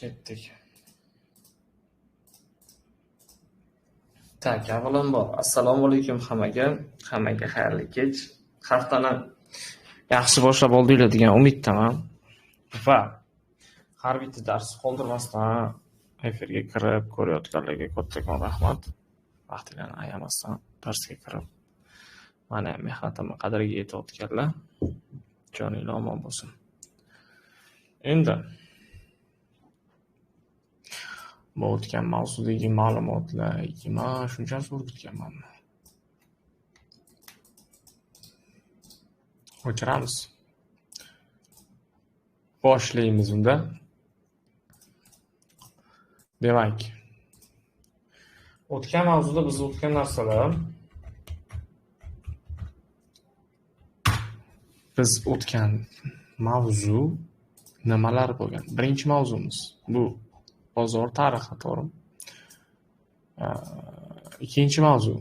Ketdik. Tak, avvalambor assalomu alaykum hammaga xayrli kech. Haftani yaxshi boshlab oldinglar degan umiddaman. Va har bitta darsni qoldirmasdan efirga kirib ko'rayotganlarga kattakon rahmat. Vaqtinglarni ayamasdan darsga kirib mana mehnatimni qadriga yetayotganlar joninglar omon bo'lsin. Endi bu o'tgan mavzudagi ma'lumotlarga men shunchasi o'rgatganmanmi? O'chiramiz. Boshlaymiz unda. Demak, o'tgan mavzuda biz o'tgan narsalar mavzu nimalar bo'lgan? Birinchi mavzumiz bu bozor tarixi, to'g'rimi? Ikkinchi mavzu.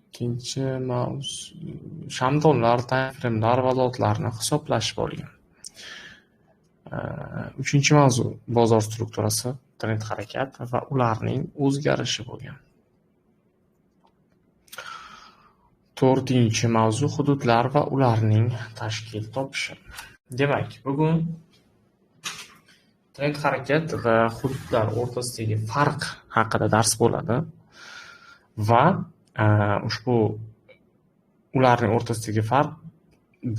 Ikkinchi mavzu shamdonlar, tayinfremlar va lotlarni hisoblash bo'lgan. Uchinchi mavzu bozor strukturasi, trend harakat va ularning o'zgarishi bo'lgan. To'rtinchi mavzu hududlar va ularning tashkil topishi. Demak, bugun trend harakat va hududlar o'rtasidagi farq haqida dars bo'ladi va ushbu ularning o'rtasidagi farq,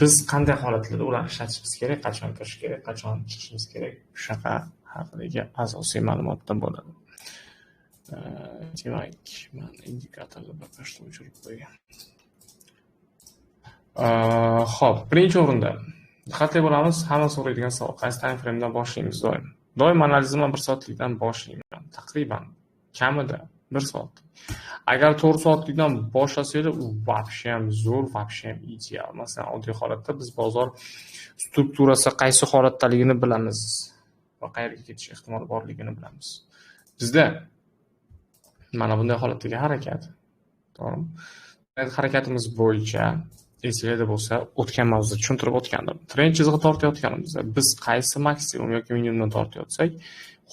biz qanday holatlarda ularni ishlatishimiz kerak, qachon kirish kerak, qachon chiqishimiz kerak, shunaqa haqidagi asosiy ma'lumotlar bo'ladi. Demak, men indikatorni boshqa o'chirib qo'ygan. Xo'p, birinchi o'rinda diqqatli bo'lamiz. Hamma so'raydigan savol, qaysi time framedan boshlaymiz doim? Doim analizimni 1 soatlikdan boshlayman. Taqriban kamida 1 soat. Agar 4 soatlikdan boshlasangiz, u вообще ham zo'r, вообще ham ideal. Masalan, oddiy holatda biz bozor strukturasi qaysi holatdaligini bilamiz va qayerga ketish ehtimoli borligini bilamiz. Bizda mana bunday holatdagi harakat, to'g'rimi? Harakatimiz bo'yicha esingizda bo'lsa, o'tgan mavzuda tushuntirib o'tgandim. Trend chizig'i tortayotganimizda biz qaysi maksimum yoki minimumdan tortayotsak,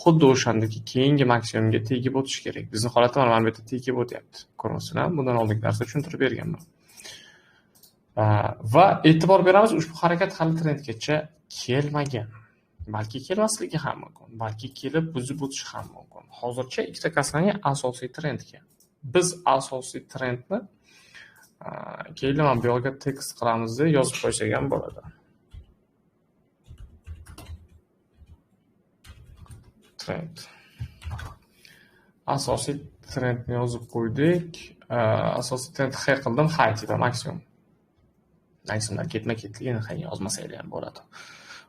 xuddi o'shandagi keyingi maksimumga tegib o'tish kerak. Bizning holatda mana bu yerda tegib o'tyapti. Ko'rasizlar, bundan oldingi darsda tushuntirib berganman. Va e'tibor beramiz, ushbu harakat hali trendgacha kelmagan. Balki kelmasligi ham mumkin, balki kelib buzib o'tishi ham mumkin. Hozircha ikkita kasrani asosiy trendga. Biz asosiy trendni keyin men bu yerga tekst qilamiz deb yozib qo'ysak ham bo'ladi. Trend. Asosiy trendni yozib qo'ydik. Asosiy trend H qildim, height va maksimum. Maksimumdan ketma-ketligini ham yozmasanglar ham bo'ladi.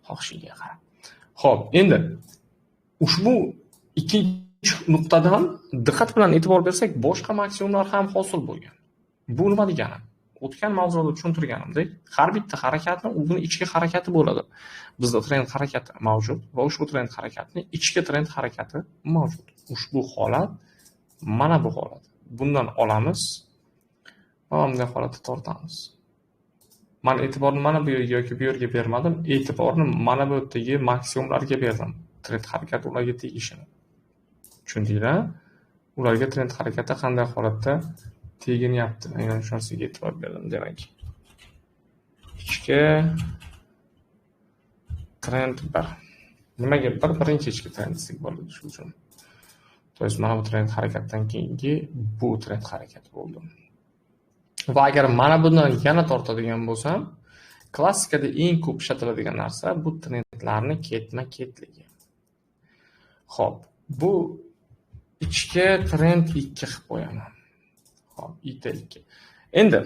Xohishiga qarab. Xo'p, endi ushbu ikkinchi nuqtadan diqqat bilan e'tibor bersak, boshqa maksimumlar ham hosil bo'lgan. Bu nima degani? O'tgan mavzuda tushuntirganimdek, har bitta harakatni o'zining ichki harakati bo'ladi. Bizda trend harakati mavjud va ushbu trend harakatining ichki trend harakati mavjud. Ushbu holat mana bu holat. Bundan olamiz, mana bunday holatda tortamiz. Men e'tiborni mana bu yerga yoki bu yerga bermadim, e'tiborni mana bu yerdagi maksimumlarga berdim. Trend harakati ularga tegishini. Tushundinglar? Ularga trend harakati qanday holatda teginyapti. Aynan shu narsaga e'tibor berdim, demak. Ichki trend 1. Nimaga birinchi ichki trend desek bo'ladi shu uchun. To'g'ri, mana bu trend harakatdan keyingi bu trend harakati bo'ldi. Va agar mana bundan yana tortadigan bo'lsam, klassikada eng ko'p ishlatiladigan narsa bu trendlarni ketma-ketligi. Xo'p, bu ichki trend 2 qilib qo'yaman. Xo'p, IT2. Endi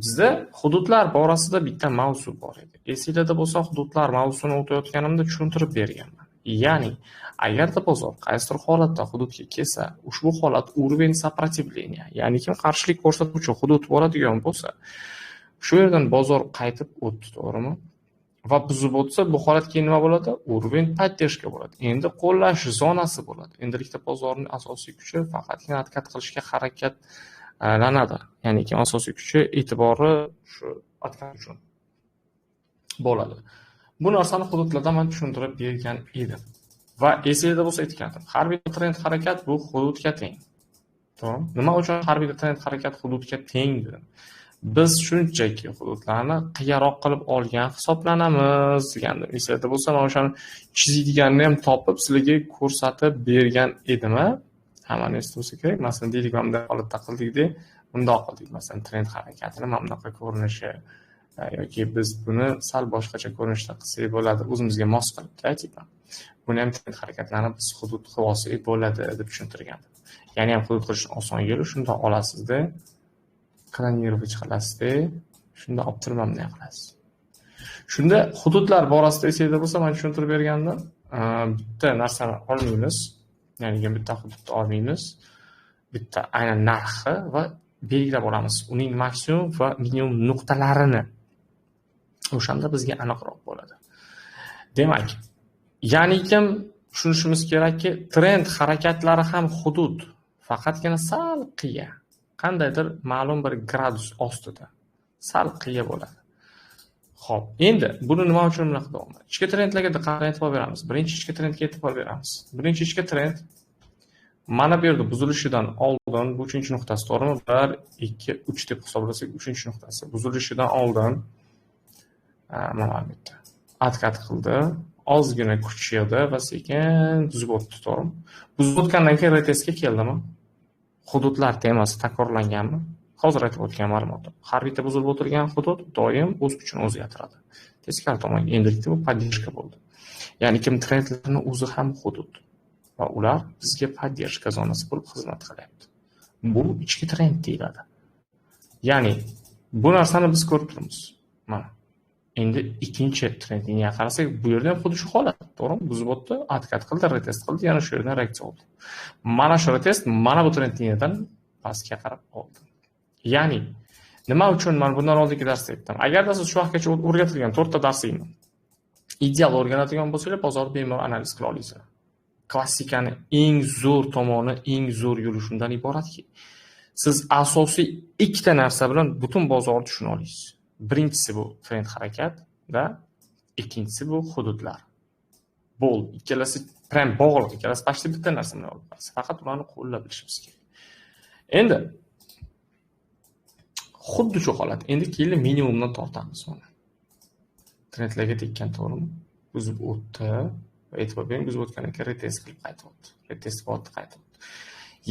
bizda hududlar borasida bitta mavzu bor edi. Esingizda bo'lsa, hududlar mavzusini o'tayotganimda tushuntirib berganman. Ya'ni, agarda bozor qaysidir holatda hududga kelsa, ushbu holat уровень сопротивления, ya'ni kim qarshilik ko'rsatuvchi hudud bo'ladigan bo'lsa, shu yerdan bozor qaytib o'tdi, to'g'rimi? Va buzib o'tsa, bu holat keyin nima bo'ladi? Уровень поддержка bo'ladi. Endi qo'llash zonasi bo'ladi. Endilikda bozorning asosiy kuchi faqatgina harakat qilishga harakatlanadi. Ya'ni asosiy kuchi e'tibori shu harakat uchun bo'ladi. Bu narsani hududlarda man tushuntirib bergan edim. Va esingizda bo'lsa aytgandim. Har bir trend harakat bu hududga teng. To'g'ri? Nima uchun har bir trend harakat hududga teng dedim? Biz shunchaki hududlarni qiyaroq qilib olgan hisoblanamiz degandim. Esingizda bo'lsa, men o'shani chizadiganini ham topib sizlarga ko'rsatib bergan edim. Hammani esda bo'lsa kerak. Masalan, Telegramda holatda qildikda, bundoq qildik. Masalan, trend harakatini mana bunaqa ko'rinishi yoki biz buni sal boshqacha ko'rinishda qilsak bo'ladi, o'zimizga mos qilib aytayman. Buni ham trend harakatlarni biz hudud qilib olsak bo'ladi deb tushuntirgandim. Ya'ni ham hudud qilish oson yo'li shunda olasizda, klanировать qilasizda, shunda olib turib bunday qilasiz. Shunda hududlar borasida esingizda bo'lsa, men tushuntirib bergandim. Bitta narsani olmaymiz, ya'ni bitta hududni olmaymiz. Bitta aynan narxi va belgilab olamiz. Uning maksimum va minimum nuqtalarini. O'shanda bizga aniqroq bo'ladi. Demak, ya'ni kim tushunishimiz kerakki, trend harakatlari ham hudud, faqatgina sal qiya, qandaydir ma'lum bir gradus ostida, sal qiya bo'ladi. Xo'p, endi buni nima uchun bunaqa deyapman? Ichki trendlarga diqqat e'tibor beramiz. Birinchi ichki trendga e'tibor beramiz. Birinchi ichki trend mana bu yerda buzilishidan oldin, bu 3-chi nuqtasi, to'g'rimi? 1, 2, 3 deb hisoblasak, 3-chi nuqtasi. Buzilishidan oldin mana bu yerda atkat qildi, ozgina kuchaydi va sekin buzib o'tdi, to'g'rimi? Buzib o'tgandan keyin retestga keldimi? Hududlar temasi takrorlanganmi? Hozir aytib o'tgan ma'lumotlar. Har bitta buzilib o'tilgan hudud doim o'z kuchini o'zgartiradi. Teskari tomonga endilikda bu поддержка bo'ldi. Ya'ni kim trendlarning o'zi ham hudud va ular bizga поддержка zonasi bo'lib xizmat qilyapti. Bu ichki trend deyiladi. Ya'ni bu narsani biz ko'rib turibmiz. Mana. Endi ikkinchi trendga qarasak, bu yerda ham xuddi shu holat, to'g'rimi? Buzib o'tdi, atkat qildi, retest qildi, yana shu yerdan reaksiya oldi. Mana shu retest mana bu trenddan pastga qarab oldi. Ya'ni nima uchun men bundan oldingi darsda aytdim? Agarda siz shu vaqtgacha o'rgatilgan 4 ta darsingni ideal o'rganadigan bo'lsangiz, bozor bemalol analiz qila olasizlar. Klassikani eng zo'r tomoni, eng zo'r yo'li shundan iboratki, siz asosiy ikkita narsa bilan butun bozorni tushuna olasiz. Birinchisi bu trend harakat va ikkinchisi bu hududlar. Bo'l, ikkalasi prям bog'liq, ikkalasi почти bitta narsa bilan olib borasiz. Faqat ularni qo'llab bilishimiz kerak. Endi xuddi shu holat. Endi keyin minimumdan tortamiz mana. Trendlarga tekkan, to'g'rimi? Buzib o'tdi va e'tibor bering, buzib o'tgandan keyin retest qilib qaytib o'tdi. Retest qilib qaytib o'tdi.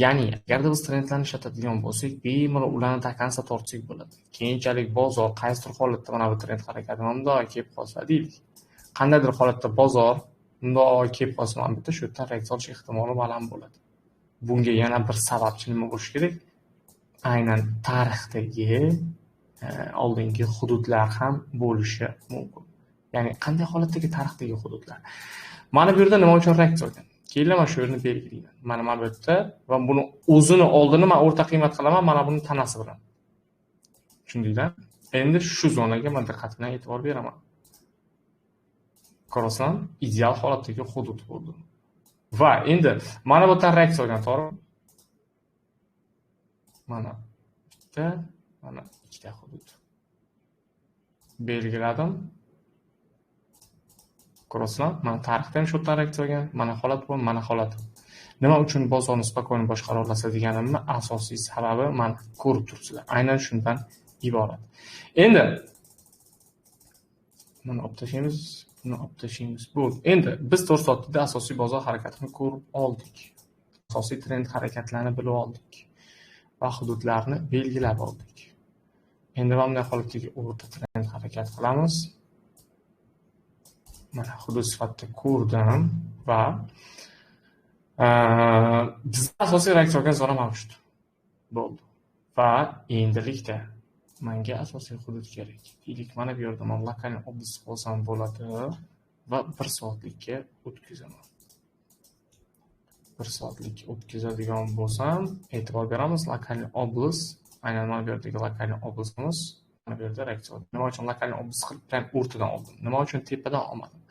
Ya'ni agarda biz trendlarni ishlatadigan bo'lsak, bemalol ularni takansa tortsak bo'ladi. Keyinchalik bozor qaysidir holatda mana bu trend harakati bundoq kelib qolsa deylik. Qandaydir holatda bozor bundoq kelib qolsa, mana bitta shu yerdan reaksiya olish ehtimoli baland bo'ladi. Bunga yana bir sababchi nima bo'lishi kerak? Aynan tarixdagi oldingi hududlar ham bo'lishi mumkin. Ya'ni qanday holatdagi tarixdagi hududlar? Mana bu yerda nima uchun reaksiya olgan? Keyin mana shu yerni belgilayman. Mana bu yerda va buni o'zini oldini men o'rta qiymat qilaman, mana buni tanasi bilan. Tushundinglar? Endi shu zonaga men diqqat bilan e'tibor beraman. Ko'rasizlar, ideal holatdagi hudud bo'ldi. Va endi mana bu yerdan reaksiya olgan, to'g'rimi? Mana bitta, mana ikkita hudud. Belgiladim. Ko'rasizlar, mana tarixda ham shu yerdan reaksiya olgan, mana holat bu, mana holat. Nima uchun bozorni spokойно boshqara olasa deganimni asosiy sababi mana ko'rib turibsizlar. Aynan shundan iborat. Endi buni olib tashlaymiz, buni olib tashlaymiz. Bu endi biz 4 soatda asosiy bozor harakatini ko'rib oldik. Asosiy trend harakatlarini bilib oldik va hududlarni belgilab oldik. Endi bunday holatdagi o'rta trend harakat qilamiz. Mana hudud sifatida ko'rdim va bizda asosiy reaksiya olgan zona mavjud bo'ldi. Va endilikda menga asosiy hudud kerak. Deylik, mana bu yerda men lokalni oblast olsam bo'ladi va 1 soatlikka o'tkazaman. 1 soatlik o'tkazadigan bo'lsam, e'tibor beramiz, lokalni oblast, aynan mana bu yerdagi lokalni oblastimiz mana bu yerda reaksiya oldi. Nima uchun lokalni oblast qilib ham o'rtadan oldim? Nima uchun tepadan olmadim?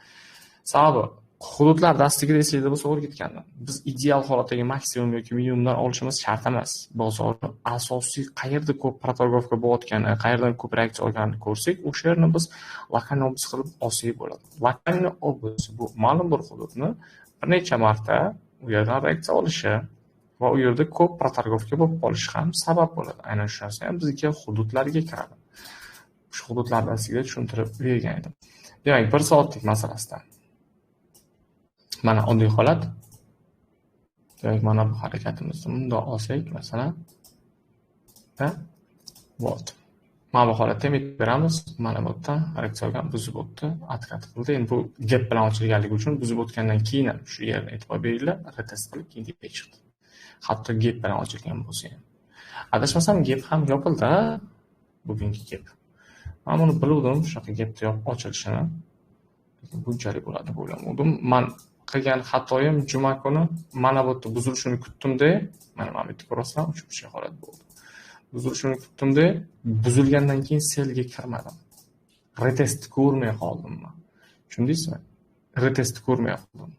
Sababi hududlar dastigida esingizda bo'lsa o'rgatgandim. Biz ideal holatdagi maksimum yoki minimumdan olishimiz shart emas. Bozorni asosiy qayerda ko'p protorgovka bo'layotgani, qayerdan ko'p reaksiya olganini ko'rsak, o'sha yerni biz lokalni obus qilib olsak bo'ladi. Lokalni obus bu ma'lum bir hududni bir necha marta u yerdan reaksiya olishi va u yerda ko'p protorgovka bo'lib qolishi ham sabab bo'ladi. Aynan shu narsa ham bizga hududlarga kiradi. Shu hududlar dastiga tushuntirib bergan edim. Demak, 1 soatlik masalasida mana oddiy holat. Demak, mana bu harakatimizni bundoq olsak, masalan, volt. Mana bu holatda metib beramiz. Mana bu yerdan reaksiya olgan buzib o'tdi, откат qildi. Endi bu gap bilan ochilganligi uchun buzib o'tgandan keyin ham shu yerni e'tibor beringlar, retest qilib keyin deb chiqdi. Hatto gap bilan ochilgan bo'lsa ham. Adashmasam gap ham yopildi, bugungi gap. Men buni biluvdim, shunaqa gapda ochilishini. Lekin bunchalik bo'ladi deb o'ylamadim. Men qilgan xatoyim juma kuni mana bu yerda buzilishini kutdim-da, mana bu yerda ko'rasizlar, uchinchi holat bo'ldi. Buzilishini kutdim-da, buzilgandan keyin selga kirmadim. Retest ko'rmay qoldim men. Tushundingizmi? Retest ko'rmay qoldim.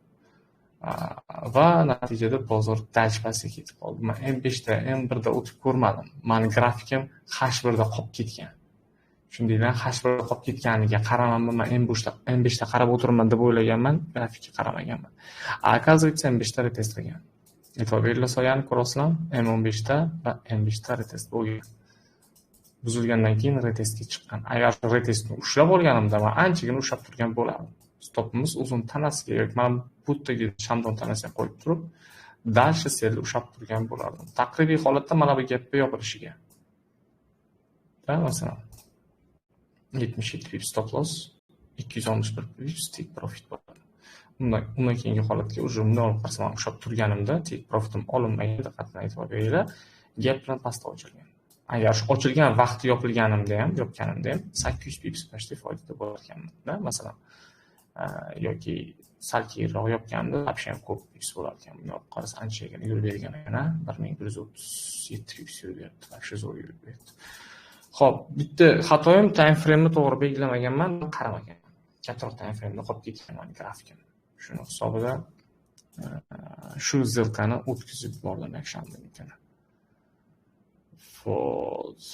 Va natijada bozor dajpasiga ketib qoldi. Men M5 da, M1 da o'tib ko'rmadim. Meni grafikim H1 da qolib ketgan. Shundaylar H1 da qolib ketganiga qaramanmi, men M5 da qarab o'tirman deb o'ylaganman, grafikka qaramaganman. Оказывается, M5 da retest qilgan. E'tibor beringlar, soyani ko'rasizlar, M15 da va M5 da retest bo'lgan. Buzilgandan keyin retestga chiqqan. Agar retestni ushlab olganimda, men anchagina ushlab turgan bo'lardim. Stopimiz uzun tanasiga yoki men bu yerdagi shamdon tanasiga qo'yib turib, dalshi selni ushlab turgan bo'lardim. Taqribiy holatda mana bu gapga yopilishiga. Masalan, 77 pips stop loss, 261 pips take profit bo'ladi. Undan keyingi holatga уже bunday olib qarsam ushlab turganimda take profitim olinmagan, diqqatni e'tibor beringlar, gap bilan pastga ochilgan. Agar shu ochilgan vaqti yopganimda ham 800 pips почти foydada bo'lar ekanman-da, masalan. Yoki sal keyinroq yopganda вообще ham ko'p pips bo'lar ekan. Buni olib qarasa anchagina yurib bergan ekan, 1137 pips yurib berdi, вообще zo'r yurib berdi. Xo'p, bitta xatoyim time frame ni to'g'ri belgilamaganman, qaramaganman. Kattaroq time frame da qolib ketgan grafikim. Shuni hisobida shu zilkani o'tkazib bordim yakshanba kuni. False.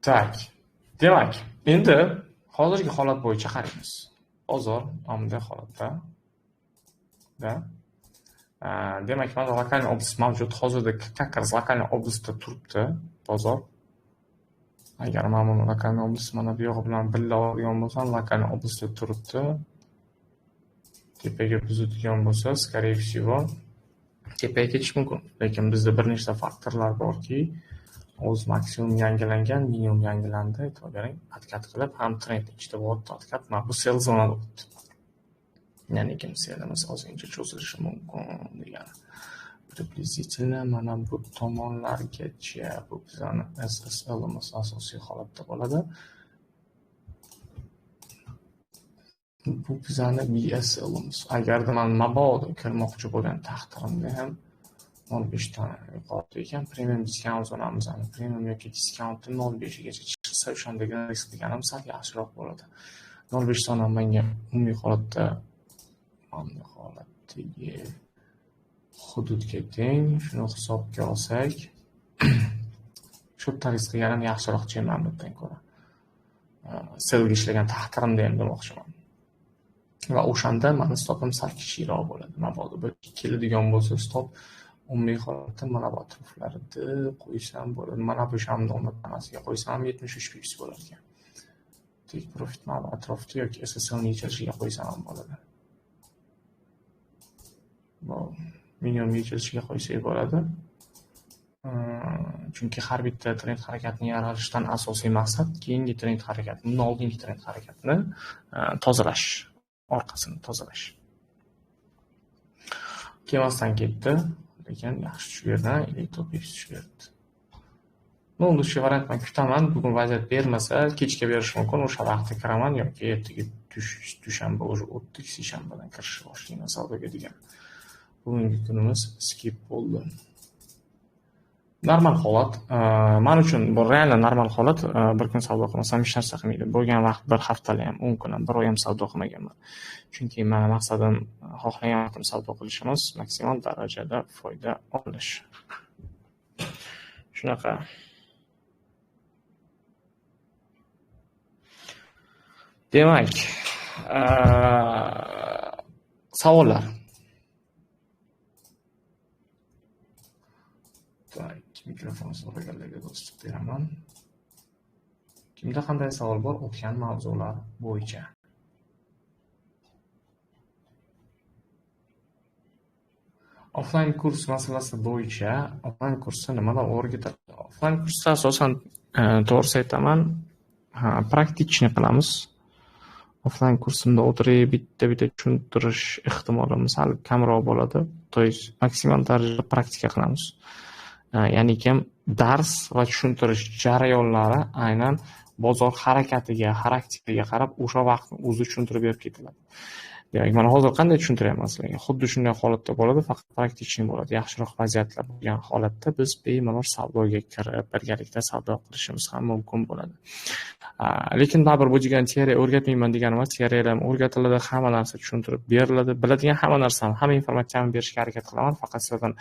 Tak. Demak, endi hozirgi holat bo'yicha qaraymiz. Bozor bunday holatda. Demak, mana lokalniy oblast mavjud. Hozirda как раз lokalniy oblastda turibdi bozor. Agar men buni lokalniy oblast mana bu yog'i bilan birga oladigan bo'lsam, lokalniy oblastda turibdi. Tepaga buzadigan bo'lsa, скорее всего, tepaga ketish mumkin. Lekin bizda bir nechta faktorlar borki, o'z maksimum yangilangan, minimum yangilandi, e'tibor bering. Откат qilib, ham trend ichida bo'lyapti, откат. Mana bu sell zonada o'tdi. Ya'ni kim sellimiz ozgincha cho'zilishi mumkin degani. Приблизительно mana bu tomonlargacha bu bizani SSLimiz asosiy holatda bo'ladi. Bu bizani BSLimiz. Agarda men mabodo kirmoqchi bo'lgan taqdirimda ham 15 tona yuqorida ekan, premium discount zonamiz, premium yoki discountni 0.5 gacha chiqsa, o'shandagi risk deganim sal yaxshiroq bo'ladi. 0.5 tona menga umumiy holatda holatdagi hududga teng. Shuni hisobga olsak, shu tariqasida yana yaxshiroq chemman bundan ko'ra. Selga ishlagan taqdirimda ham demoqchiman. Va o'shanda meni stopim sal kichikroq bo'ladi. Mabodo bir keladigan bo'lsa stop umumiy holatda mana bu atroflarida qo'ysam bo'ladi. Mana bu shamdonni tanasiga qo'ysam 73 pips bo'lar ekan. Take profit mana bu atrofda yoki SSL ni yechilishiga qo'ysam ham bo'ladi. Bu minimum yechilishiga qo'ysak bo'ladi. Chunki har bitta trend harakatini yaralishdan asosiy maqsad keyingi trend harakatini, oldingi trend harakatini tozalash, orqasini tozalash. Kelmasdan ketdi, lekin yaxshi tushib berdi, elektropik tushib berdi. Unda shu variant men kutaman, bugun vaziyat bermasa, kechga berish mumkin, o'sha vaqtda kiraman yoki ertaga dushanba o'zi o'tdik, seshanbadan kirishni boshlayman savdoga degan. Bugungi kunimiz skip bo'ldi. Normal holat. Men uchun bu real normal holat. Bir kun savdo qilmasam hech narsa qilmaydi. Bo'lgan vaqt bir haftali ham, 10 kun ham, bir oy ham savdo qilmaganman. Chunki meni maqsadim xohlagan kun savdo qilish emas, maksimal darajada foyda olish. Shunaqa. Demak, savollar. Mikrofon so'raganlarga do'stlik beraman. Kimda qanday savol bor o'tgan mavzular bo'yicha? Offline kurs masalasi bo'yicha, offline kursda nimalar o'rgatiladi? Offline kursda asosan to'g'risi aytaman, praktikni qilamiz. Offline kursimda o'tirib bitta tushuntirish ehtimolimiz sal kamroq bo'ladi. То есть maksimal darajada praktika qilamiz. Ya'ni kim dars va tushuntirish jarayonlari aynan bozor harakatiga, xarakteriga qarab o'sha vaqtni o'zi tushuntirib berib ketiladi. Demak, mana hozir qanday tushuntiryapman sizlarga? Xuddi shunday holatda bo'ladi, faqat praktikni bo'ladi. Yaxshiroq vaziyatlar bo'lgan holatda biz bemalol savdoga kirib, birgalikda savdo qilishimiz ham mumkin bo'ladi. Lekin baribir bu degan teoriya o'rgatmayman deganim emas, teoriyalar o'rgatiladi, hamma narsa tushuntirib beriladi. Biladigan hamma narsani, hamma informatsiyani berishga harakat qilaman, faqat sizdan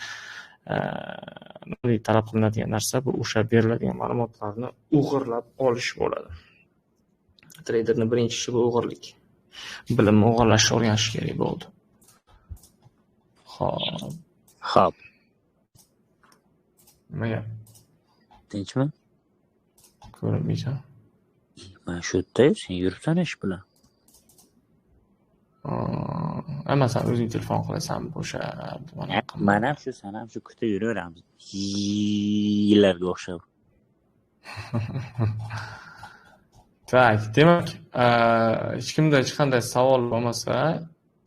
talab qilinadigan narsa bu o'sha beriladigan ma'lumotlarni o'g'irlab olish bo'ladi. Treyderning birinchi ishi bu o'g'irlik. Bilimni o'g'irlashni o'rganish kerak bo'ldi. Xo'p. Nima? Tinchmi? Ko'rinmaysan. Mana shu yerda sen yuribsan ish bilan. Masalan, o'zing telefon qilasan o'sha Mana ham shu, sen ham shu kutib yuraveramiz. Yillarga o'xshab. Tak, demak, hech kimda hech qanday savol bo'lmasa,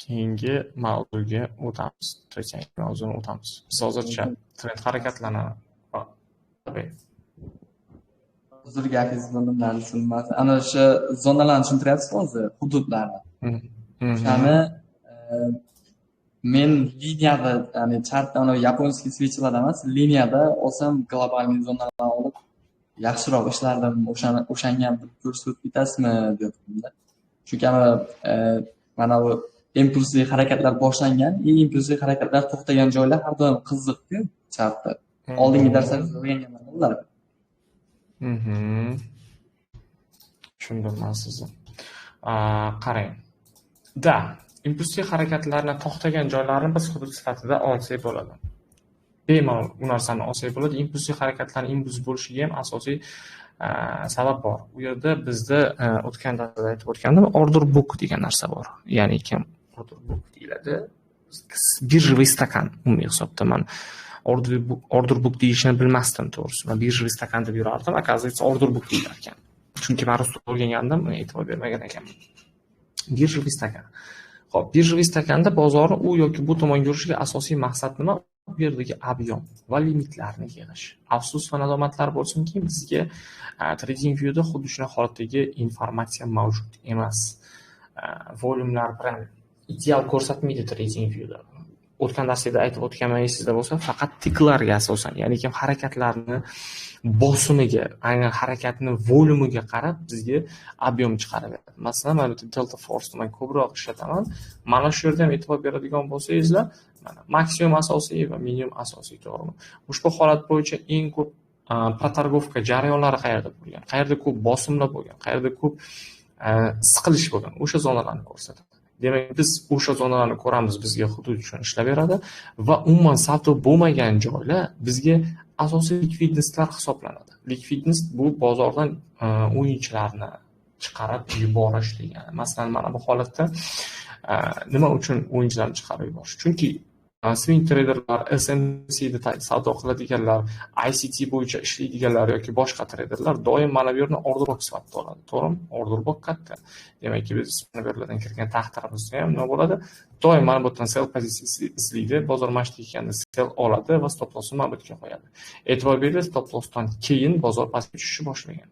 keyingi mavzuga o'tamiz. Trening mavzuni o'tamiz. Biz hozircha trend harakatlarni Hozir gapingizni bilmadim. Ana o'sha zonalarni tushuntiryapsiz hozir, hududlarni. O'shani men liniyada, ya'ni chartda yaponskiy switchlar emas, liniyada olsam globalniy zonalarni olib yaxshiroq ishlardim. O'shanga ham ko'rsatib ketasizmi deyapman-da. Chunki mana bu impulsiv harakatlar boshlangan, impulsiv harakatlar to'xtagan joylar har doim qiziq-ku chartda. Oldingi darslarda o'rganganman ular. Tushundim men sizni. Qarang. Impulsiv harakatlarni to'xtagan joylarni biz hudud sifatida olsak bo'ladi. Bemalol bu narsani olsak bo'ladi. Impulsiv harakatlarning impuls bo'lishiga ham asosiy sabab bor. U yerda bizda o'tgan darsda aytib o'tgandim, order book degan narsa bor. Ya'ni kim order book deyiladi? Birjaviy stakan umumiy hisobda men order book deyishini bilmasdim to'g'risi. Men birjaviy stakan deb yurardim, akaziysi order book deyilar ekan. Chunki men ruscha o'rgangandim, e'tibor bermagan ekanman. Birjaviy stakan. Xo'p, birjaviy stakanda bozorni u yoki bu tomonga yurishiga asosiy maqsad nima? Bu yerdagi ob'yom va limitlarni yig'ish. Afsus va nadomatlar bo'lsinki, bizga TradingView'da xuddi shunday holatdagi informatsiya mavjud emas. Volumlar bilan ideal ko'rsatmaydi TradingView'da. O'tgan darsda aytib o'tganman, esingizda bo'lsa, faqat tiklarga asosan, ya'ni kim harakatlarni bosimiga, aynan harakatni volumiga qarab bizga ob'yom chiqarib beradi. Masalan, mana bu Delta Force men ko'proq ishlataman. Mana shu yerda ham e'tibor beradigan bo'lsangizlar, mana maksimum asosiy va minimum asosiy, to'g'rimi? Ushbu holat bo'yicha eng ko'p protargovka jarayonlari qayerda bo'lgan? Qayerda ko'p bosimlar bo'lgan? Qayerda ko'p siqilish bo'lgan? O'sha zonalarni ko'rsatadi. Demak, biz o'sha zonalarni ko'ramiz, bizga hudud uchun ishlab beradi va umuman savdo bo'lmagan joylar bizga asosiy likvidnesslar hisoblanadi. Likvidness bu bozordan o'yinchilarni chiqarib yuborish degani. Masalan, mana bu holatda nima uchun o'yinchilarni chiqarib yuborish? Chunki swing traderlar, SMC'da savdo qiladiganlar, ICT bo'yicha ishlaydiganlar yoki boshqa traderlar doim mana bu yerni order box sifatida oladi. To'g'rimi? Order box katta. Demakki, biz mana bu yerlardan kirgan taqdirimizda ham nima bo'ladi? Doim mana bu yerdan sell pozitsiyasi izlaydi, bozor mashti ekanda sell oladi va stop lossni mana bu yerga qo'yadi. E'tibor bering, stop lossdan keyin bozor pastga tushishni boshlagan.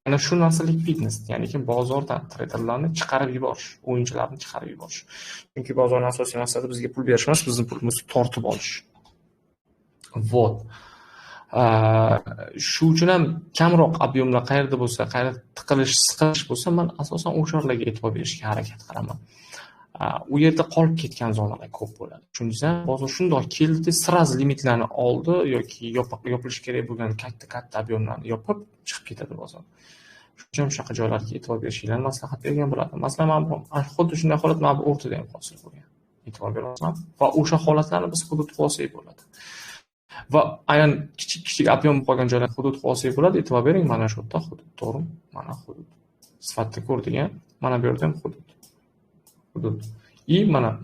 Ana shu narsa likvidness, ya'ni ki bozordan traderlarni chiqarib yuborish, o'yinchilarni chiqarib yuborish. Chunki bozorning asosiy maqsadi bizga pul berish emas, bizning pulimizni tortib olish. Vot. Shu uchun ham kamroq ob'yomlar qayerda bo'lsa, qayerda tiqilish, siqilish bo'lsa, men asosan o'shalarga e'tibor berishga harakat qilaman. U yerda qolib ketgan zonalar ko'p bo'ladi. Tushundingizmi? Bozor shundoq keldi, sraz limitlarni oldi yoki yopilishi kerak bo'lgan katta ob'yomlarni yopib chiqib ketadi bozor. Shuning uchun shunaqa joylarga e'tibor berishinglarni maslahat bergan bo'lardim. Masalan, men xuddi shunday holat mana bu o'rtada ham hosil bo'lgan. E'tibor beryapman va o'sha holatlarni biz hudud olsak bo'ladi. Va aynan kichik ob'yom qolgan joylar hudud olsak bo'ladi. E'tibor bering, mana shu yerda hudud, to'g'rimi? Mana hudud. Sifatda ko'rdik, mana bu yerda ham hudud.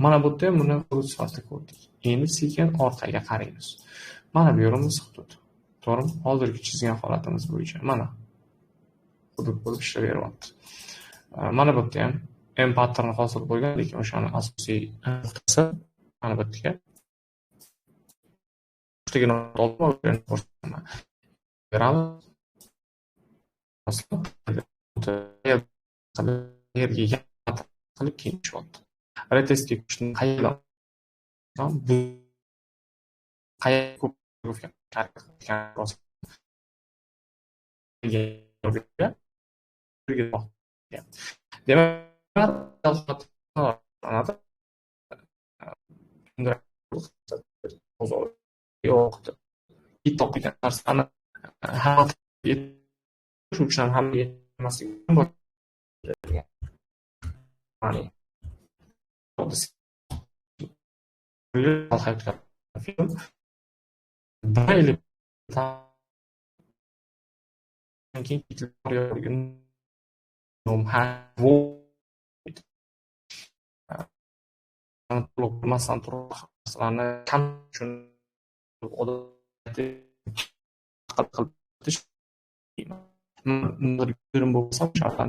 Mana bu yerda ham buni hudud sifatida ko'rdik. Endi sekin orqaga qaraymiz. Mana bu yerimiz hudud. To'g'rimi? Hozirgi chizgan holatimiz bo'yicha mana hudud bo'lib ishlaveryapti. Mana bu yerda ham M pattern hosil bo'lgan, lekin o'shani asosiy nuqtasi mana bu yerga. Uchtagina olib ko'rsataman. Beramiz. Yerga qilib keyin tushyapti. Retestga ko'chishni qayerdan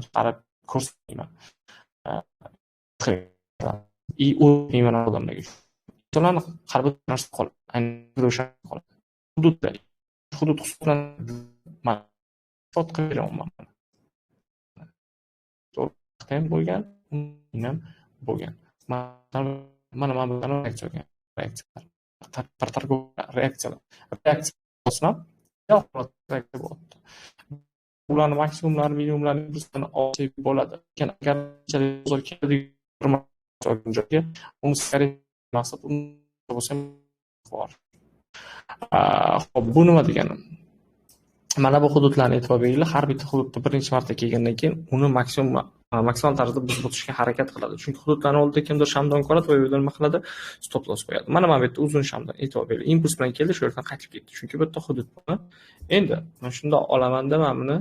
chiqarib ko'rsatmayman. I o'ylayman odamlarga. Ularni har bir narsa qoladi. Aynan o'sha qoladi. Hudud hisoblanadi. Men fot qilaman. To'g'ri bo'lgan, ham bo'lgan. Mana bundan reaksiyalar bo'lsa, reaksiya bo'ladi. Ularni maksimumlari, minimumlari bizdan olsak bo'ladi. Agar bozor keladigan joyga uni maqsad bo'lsa bor. Xo'p, bu nima degani? Mana bu hududlarni e'tibor beringlar. Har bitta hududda birinchi marta kelgandan keyin uni maksimal tarzda buzib o'tishga harakat qiladi. Chunki hududlarning oldida kimdir shamdon ko'radi va u yerda nima qiladi? Stop loss qo'yadi. Mana bu yerda uzun shamdon, e'tibor beringlar. Impuls bilan keldi, shu yerdan qaytib ketdi. Chunki bu yerda hudud bor. Endi men shundoq olamanda men buni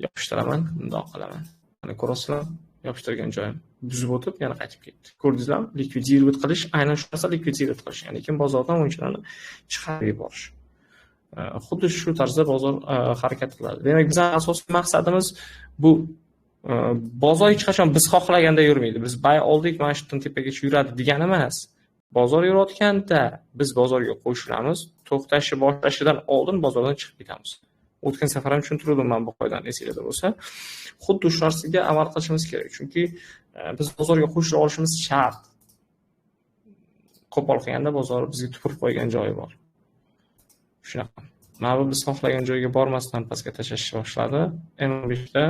yopishtiraman, bundoq qilaman. Mana ko'rasizlar, yopishtirgan joyim buzib o'tib, yana qaytib ketdi. Ko'rdingizlarmi? Likvidirovать qilish, aynan shu narsa likvidirovать qilish. Ya'ni kim bozordan o'yinchilarni chiqarib yuborish. Xuddi shu tarzda bozor harakat qiladi. Demak, bizning asosiy maqsadimiz bu bozor hech qachon biz xohlaganda yurmaydi. Biz bay oldik, mana shu tepagacha yuradi degani emas. Bozor yurayotganda biz bozorga qo'shilamiz, to'xtashi boshlashidan oldin bozordan chiqib ketamiz. O'tgan safar ham tushuntirdim men bu qoidani esingizda bo'lsa. Xuddi shu narsaga amal qilishimiz kerak. Chunki biz bozorga qo'shila olishimiz shart. Qo'pol qilganda bozor bizga tupurib qo'ygan joyi bor. Shunaqa. Mana biz xohlagan joyga bormasdan pastga tashlashni boshladi. M5da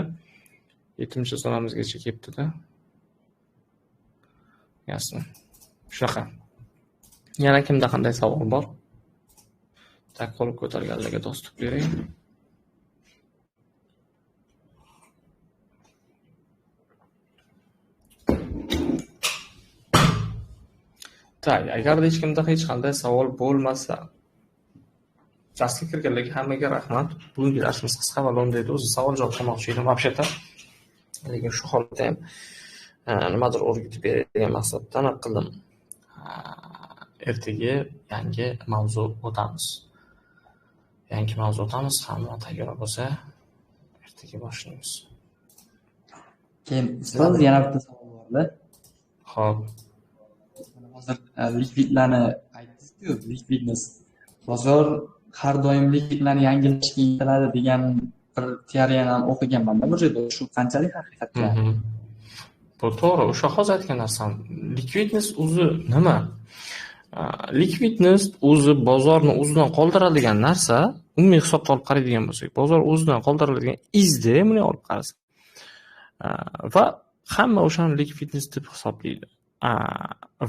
7-zonamizgacha kelibdi-da. Yaxshi. Shunaqa. Yana kimda qanday savol bor? Tak qo'l ko'targanlarga dostuk bering. Tak, agarda hech kimda hech qanday savol bo'lmasa, darsga kirganlarga hammaga rahmat. Bugungi darsimiz qisqa va lo'nda edi. O'zi savol javob qilmoqchi edim вообще-то. Lekin shu holatda ham nimadir o'rgatib beradigan maqsaddan qildim. Ertaga yangi mavzu o'tamiz. Hamma tayyor bo'lsa, ertaga boshlaymiz. Keyin ustoz yana bitta savol borda. Xo'p. Hozir likvidlarni aytdingiz-ku, likvidness. Bozor har doim likvidlarni yangilashga intiladi degan bir teoriyani ham o'qiganman-da bu yerda. Shu qanchalik haqiqatga? Bu to'g'ri, o'sha hozir aytgan narsam. Likvidness o'zi nima? Likvidnost o'zi bozorni o'zidan qoldiradigan narsa, umumiy hisobda olib qaraydigan bo'lsak, bozor o'zidan qoldiriladigan izda buni olib qarasak. Va hamma o'shani likvidnost deb hisoblaydi.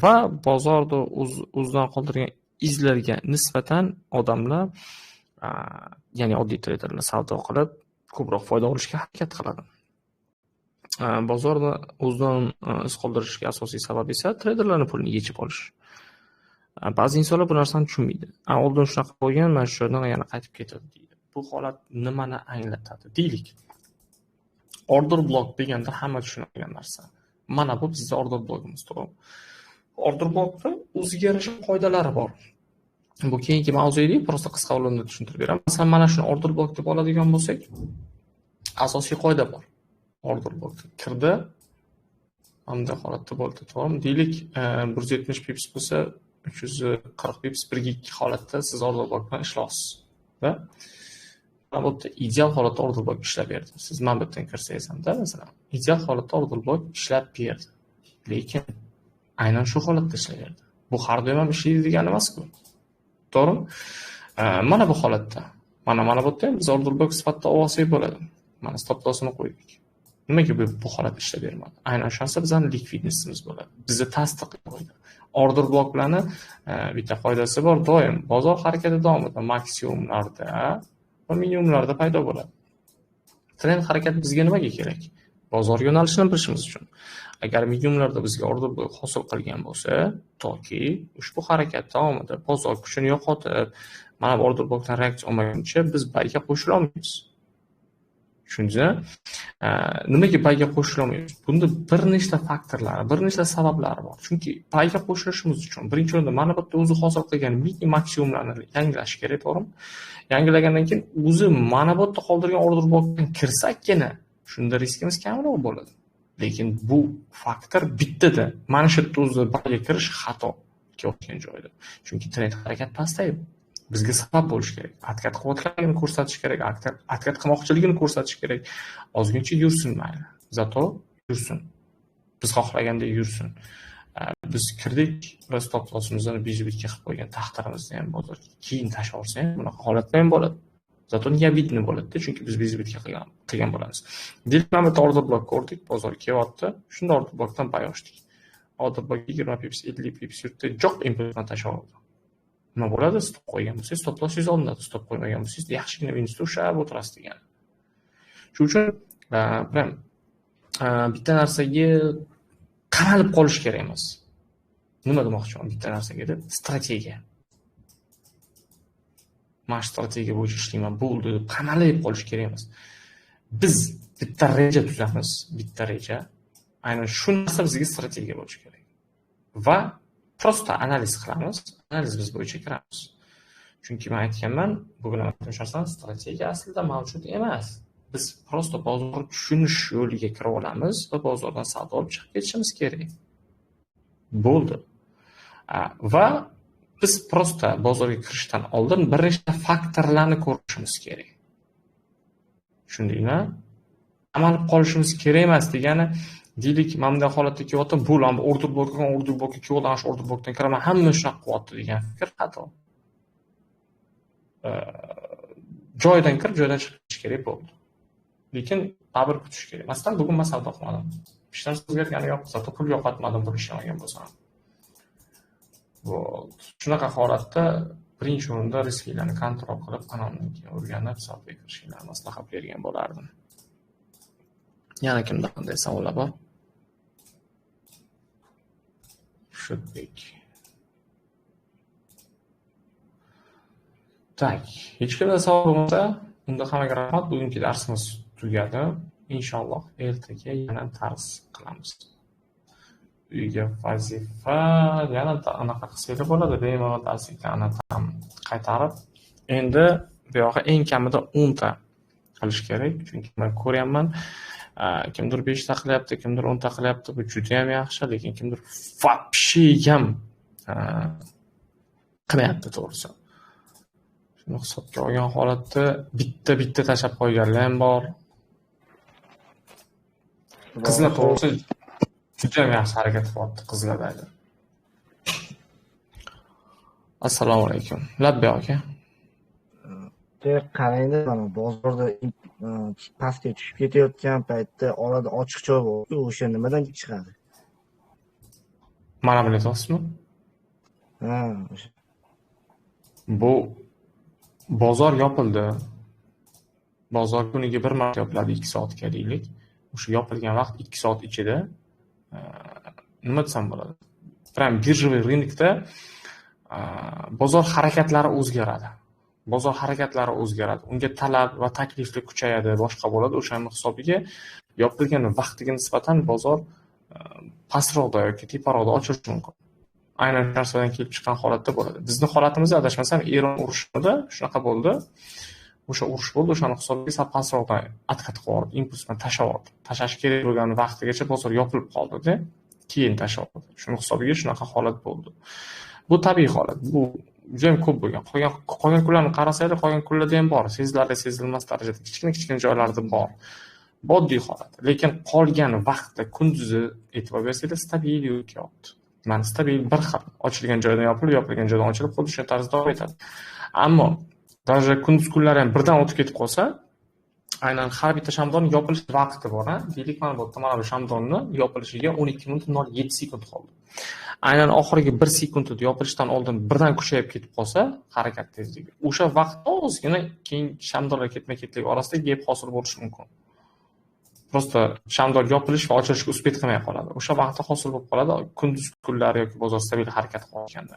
Va bozorda o'zidan qoldirgan izlarga nisbatan odamlar, ya'ni oddiy treyderlar savdo qilib ko'proq foyda olishga harakat qiladi. Bozorda o'zidan iz qoldirishga asosiy sabab esa treyderlarning pulini yechib olish. Ba'zi insonlar bu narsani tushunmaydi. Oldin shunaqa bo'lgan, mana shu yerdan yana qaytib ketadi deydi. Bu holat nimani anglatadi? Deylik. Order block deganda hamma tushunadigan narsa. Mana bu bizning order blokimiz, to'g'ri? Order blockda o'ziga yarasha qoidalari bor. Bu keyingi mavzu edi, prosta qisqa o'limda tushuntirib beraman. Masalan, mana shuni order block deb oladigan bo'lsak, asosiy qoida bor. Order blockga kirdi. Hamda holatda bo'ldi, to'g'rimi? Deylik, 170 pips bo'lsa, 340 pips 1-2 holatda siz order block bilan ishlaysiz. Va mana bu ideal holatda order block ishlab berdi. Siz mana bu yerdan kirsangiz hamda, masalan, ideal holatda order block ishlab berdi. Lekin aynan shu holatda ishlayverdi. Bu har doim ham ishlaydi degani emas-ku. To'g'rimi? Mana bu holatda, mana bu yerda biz order block sifatida olsak bo'ladi. Mana stop lossini qo'ydik. Nimaga bu holat ishlab bermadi? Aynan shu narsa bizning likvidnostimiz bo'ladi. Bizni tasdiqlab qo'ydi. Order bloklarni bitta qoidasi bor, doim bozor harakati davomida maksimumlarda va minimumlarda paydo bo'ladi. Trend harakati bizga nimaga kerak? Bozor yo'nalishini bilishimiz uchun. Agar minimumlarda bizga order blok hosil qilgan bo'lsa, toki ushbu harakat davomida bozor kuchini yo'qotib, mana bu order blokdan reaksiya olmaguncha biz bayga qo'shila olmaymiz. Tushundingizmi? Nimaga bayga qo'shila olmaymiz? Bunda bir nechta faktorlar, bir nechta sabablari bor. Chunki bayga qo'shilishimiz uchun birinchi o'rinda mana bu yerda o'zi hosil qilgan mini maksimumlarni yangilash kerak, to'g'rimi? Yangilagandan keyin o'zi mana bu yerda qoldirgan order blokdan kirsakkina, shunda riskimiz kamroq bo'ladi. Lekin bu faktor bittada. Mana shu yerda o'zi bayga kirish xato o'tgan joyda. Chunki trend harakat pastaydi. Bizga sabab bo'lish kerak. Harakat qilayotganligini ko'rsatish kerak, harakat qilmoqchiligini ko'rsatish kerak. Ozgincha yursin mayli. Zato yursin. Biz xohlaganda yursin. Biz kirdik va stop lossimizni bijibitga qilib qo'ygan taqdirimizni ham bozorga keyin tashlab olsa ham bunaqa holatda ham bo'ladi. Zato niyabitni bo'ladi, chunki biz bijibitga qilgan bo'lamiz. Demak, mana bu order blok ko'rdik, bozor kelyapti. Shunda order blokdan bay ochdik. Order blok 20 pips, 50 pips yurtdi, joq impulsdan tashlab oldi. Nima bo'ladi? Stop qo'ygan bo'lsangiz, stop lossingiz olinadi. Stop qo'ymagan bo'lsangiz, yaxshigina minusda ushlab o'tirasiz degani. Shuning uchun bitta narsaga qamalib qolish kerak emas. Nima demoqchiman bitta narsaga deb? Strategiya. Mana strategiya bo'yicha ishlayman, bo'ldi deb qamalib qolish kerak emas. Biz bitta reja tuzamiz, bitta reja. Aynan shu narsa bizga strategiya bo'lishi kerak. Va prosta analiz qilamiz, analiz biz bo'yicha kiramiz. Chunki men aytganman, bu bilan aytishim strategiya aslida mavjud emas. Biz prosta bozorni tushunish yo'liga kirib olamiz va bozordan savdo olib chiqib ketishimiz kerak. Bo'ldi. Va biz prosta bozorga kirishdan oldin bir nechta faktorlarni ko'rishimiz kerak. Tushundingmi? Amalib qolishimiz kerak emas degani, deylik, mana bunday holatda kelyapti, bu order blokdan kelyapti, shu order blokdan kiraman, hamma shunaqa qilyapti degan fikr xato. Joydan kirib, joydan chiqish kerak bo'ldi. Lekin sabr kutish kerak. Masalan, bugun men savdo qilmadim. Hech narsa o'zgargani yo'q, zato pul yo'qotmadim, pul ishlamagan bo'lsam. Bo'ldi. Shunaqa holatda birinchi o'rinda risklarni kontrol qilib, anondan keyin o'rganib, savdoga kirishinglarni maslahat bergan bo'lardim. Yana kimda qanday savollar bor? Shunday. Tak, hech kimda savol bo'lmasa, unda hammaga rahmat. Bugungi darsimiz tugadi. Inshaalloh ertaga yana dars qilamiz. Uyga vazifa yana anaqa qilsanglar bo'ladi, bemalol darsliklarni ham qaytarib. Endi bu yoqqa eng kamida 10 ta qilish kerak, chunki men ko'ryapman, kimdir 5 ta qilyapti, kimdir 10 ta qilyapti. Bu juda ham yaxshi, lekin kimdir вообще ham qilmayapti, to'g'risi. Shuni hisobga olgan holatda bitta tashlab qo'yganlar ham bor. Qizlar to'g'risi juda ham yaxshi harakat qilyapti qizlardagi. Assalomu alaykum. Labbi aka. Qarangda mana bozorda pastga tushib ketayotgan paytda orada ochiq joy bor-ku, o'sha nimadan chiqadi? Mana buni aytyapsizmi? Ha, o'sha. Bu bozor yopildi. Bozor kuniga bir marta yopiladi 2 soatga deylik. O'sha yopilgan vaqt 2 soat ichida nima desam bo'ladi? Prям birjoviy rынокda bozor harakatlari o'zgaradi. Bozor harakatlari o'zgaradi. Unga talab va taklifli kuchayadi, boshqa bo'ladi. O'shaning hisobiga yopilgan vaqtiga nisbatan bozor pastroqda yoki teparoqda ochilishi mumkin. Aynan shu narsadan kelib chiqqan holatda bo'ladi. Bizning holatimizda adashmasam Eron urushida shunaqa bo'ldi. O'sha urush bo'ldi, o'shani hisobiga sal pastroqdan atqat qilib, impulsni tashlab, tashlash kerak bo'lgan vaqtigacha bozor yopilib qoldi-da, keyin tashlab. Shuning hisobiga shunaqa holat bo'ldi. Bu tabiiy holat. Bu juda ham ko'p bo'lgan. Qolgan kunlarni qarasanglar, qolgan kunlarda ham bor. Sezilarli, sezilmas darajada kichkina joylarda bor. Bu oddiy holat. Lekin qolgan vaqtda kunduzi e'tibor bersanglar, stabil yo'qyapti. Mana stabil bir xil ochilgan joydan yopilib, yopilgan joydan ochilib, xuddi shu tarzda davom etadi. Ammo даже kunduz kunlari ham birdan o'tib ketib qolsa, aynan har bitta shamdon yopilish vaqti bor, ha? Deylik, mana bu mana bu shamdonni yopilishiga 12 minut 07 sekund qoldi. Aynan oxirgi 1 sekundda yopilishdan oldin birdan kuchayib ketib qolsa, harakat tezligi. O'sha vaqtda ozgina keyin shamdonlar ketma-ketlik orasida gap hosil bo'lishi mumkin. Prosta shamdon yopilish va ochilishga uspet qilmay qoladi. O'sha vaqtda hosil bo'lib qoladi, kunduz kunlari yoki bozor stabil harakat qilayotganda.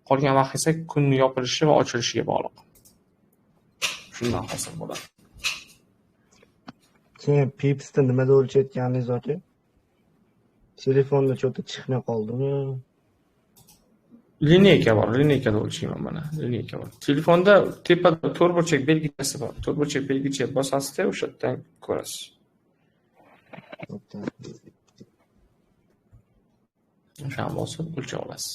Qolgan vaqt esa kunning yopilishi va ochilishiga bog'liq. Shundan hosil bo'ladi. Keyin pipsda nimada o'lchayotganingiz aka? Telefonda cho'ta chiqmay qoldimi? Lineyka bor, lineykada o'lchayman mana, lineyka bor. Telefonda tepada to'rtburchak belgichasi bor. To'rtburchak belgicha bosasizda o'sha yerdan ko'rasiz. O'shani bosib o'lchab olasiz.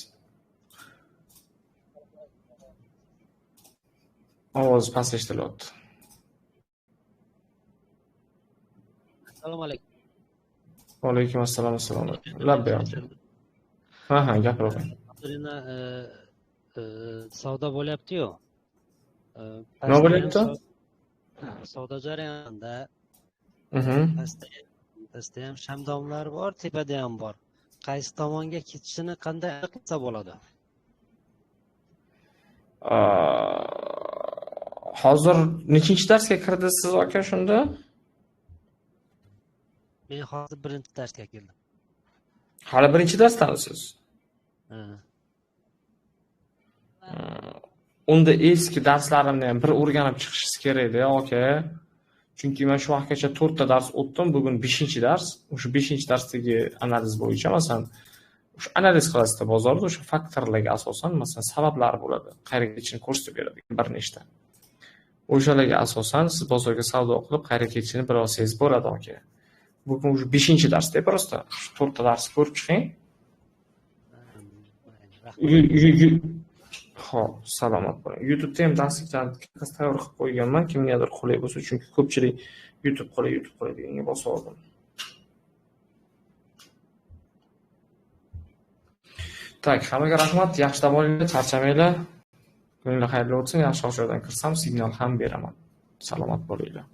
Ovoz past eshitilyapti. Assalomu alaykum. Va alaykum assalom, assalomu alaykum. Labbi. Ha, gapiravering. Hozirina savdo bo'lyapti-yu. Nima bo'lyapti? Savdo jarayonida. Pastda ham shamdonlar bor, tepada ham bor. Qaysi tomonga ketishini qanday qilsa bo'ladi? Hozir nechinchi darsga kirdingiz aka shunda? Men hozir birinchi darsga keldim. Hali birinchi darsdansiz? Unda eski darslarimni ham bir o'rganib chiqishingiz kerak-da, aka. Chunki men shu vaqtgacha 4 ta dars o'tdim, bugun 5-dars. O'sha 5-darsdagi analiz bo'yicha, masalan, o'sha analiz qilasizda bozorda o'sha faktorlarga asosan, masalan, sabablar bo'ladi. Qayerga ketishini ko'rsatib beradi bir nechta. O'shalarga asosan siz bozorga savdo qilib, qayerga ketishini biroz sezib bo'ladi, aka. Bugun o'sha 5-darsda prosta 4 ta dars ko'rib chiqing. Xo'p, salomat bo'ling. YouTube'da ham darsliklarni tayyor qilib qo'yganman, kimgadir qulay bo'lsa, chunki ko'pchilik YouTube qulay deganga bosib oldim. Tak, hammaga rahmat, yaxshi dam olinglar, charchamanglar. Kuninglar xayrli o'tsin, yaxshi joydan kirsam signal ham beraman. Salomat bo'linglar.